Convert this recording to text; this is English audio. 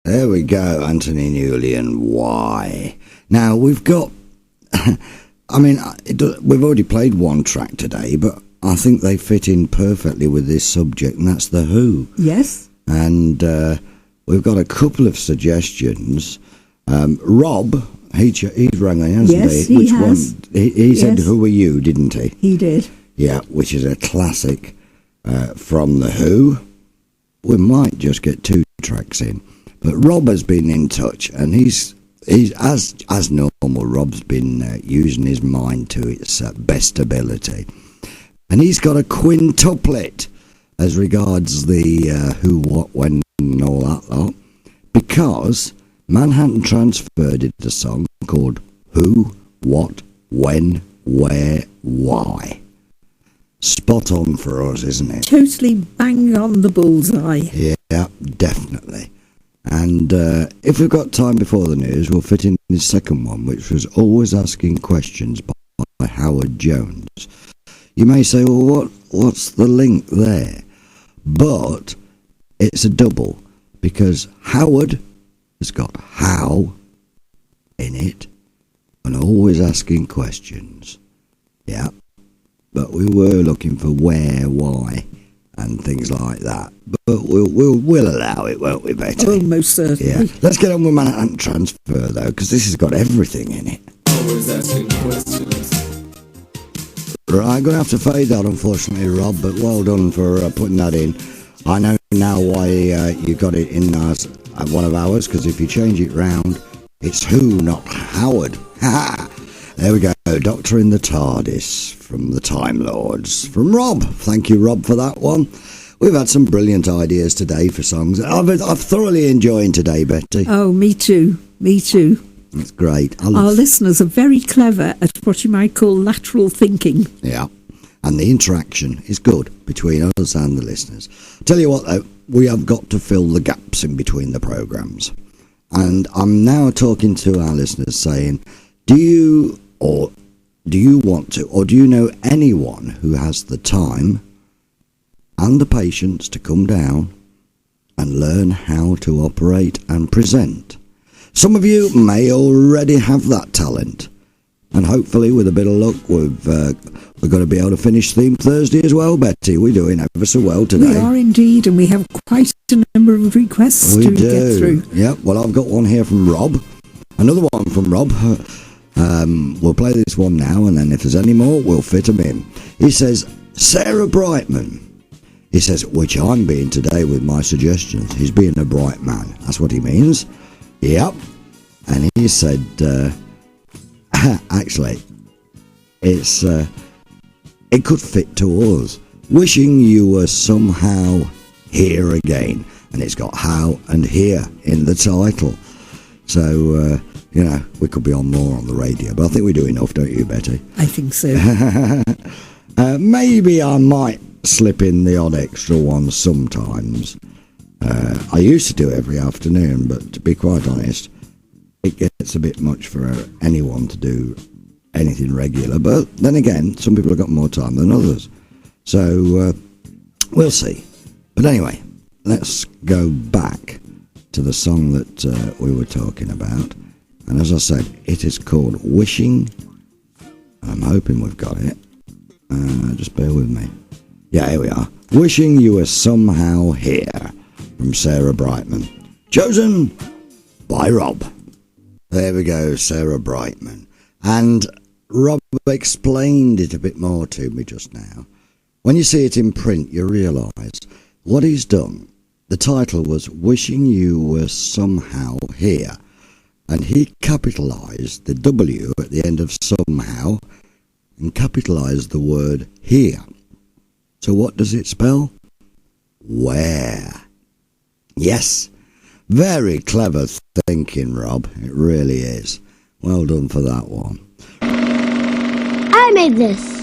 There we go, Anthony Newley and Why. Now, we've got... I mean, we've already played one track today, but I think they fit in perfectly with this subject, and that's The Who. Yes. And we've got a couple of suggestions. Rob, he's rang in, hasn't he? Yes, he has. One? He said, Who Are You, didn't he? He did. Yeah, which is a classic from The Who. We might just get 2 tracks in. But Rob has been in touch, and he's as normal, Rob's been using his mind to its best ability. And he's got a quintuplet as regards the who, what, when, and all that lot. Because Manhattan Transfer did a song called Who, What, When, Where, Why. Spot on for us, isn't it? Totally bang on the bullseye. Yeah, definitely. And if we've got time before the news, we'll fit in the second one, which was Always Asking Questions by Howard Jones. You may say, well, what's the link there? But it's a double, because Howard has got how in it and always asking questions. Yeah, but we were looking for where, why, and things like that. But we'll allow it, won't we, Betty? Oh, most certainly. Yeah. Let's get on with Manhattan Transfer, though, because this has got everything in it. Always asking questions. Right, I'm going to have to fade that, unfortunately, Rob, but well done for putting that in. I know now why you got it in as one of ours, because if you change it round, it's Who, not Howard. Ha! There we go, Doctor in the TARDIS from the Time Lords. From Rob. Thank you, Rob, for that one. We've had some brilliant ideas today for songs. I've thoroughly enjoyed today, Betty. Oh, me too. Me too. That's great. Our listeners are very clever at what you might call lateral thinking. Yeah, and the interaction is good between us and the listeners. Tell you what, though, we have got to fill the gaps in between the programmes. And I'm now talking to our listeners saying, do you want to, or do you know anyone who has the time and the patience to come down and learn how to operate and present? Some of you may already have that talent, and hopefully with a bit of luck we're going to be able to finish Theme Thursday as well, Betty. We're doing ever so well today. We are indeed, and we have quite a number of requests to get through. Yeah, well, I've got one here from Rob, another one from Rob. We'll play this one now, and then if there's any more, we'll fit them in. He says, Sarah Brightman. He says, which I'm being today with my suggestions. He's being a bright man. That's what he means. Yep. And he said, actually, it could fit to us. Wishing you were somehow here again. And it's got how and here in the title. So, we could be on more on the radio. But I think we do enough, don't you, Betty? I think so. Maybe I might slip in the odd extra one sometimes. I used to do it every afternoon, but to be quite honest, it gets a bit much for anyone to do anything regular. But then again, some people have got more time than others. So we'll see. But anyway, let's go back to the song that we were talking about. And as I said, it is called Wishing. I'm hoping we've got it. Just bear with me. Yeah, here we are. Wishing You Were Somehow Here from Sarah Brightman. Chosen by Rob. There we go, Sarah Brightman. And Rob explained it a bit more to me just now. When you see it in print, you realise what he's done. The title was Wishing You Were Somehow Here. And he capitalised the W at the end of somehow and capitalised the word here. So what does it spell? Where. Yes. Very clever thinking, Rob. It really is. Well done for that one. I made this.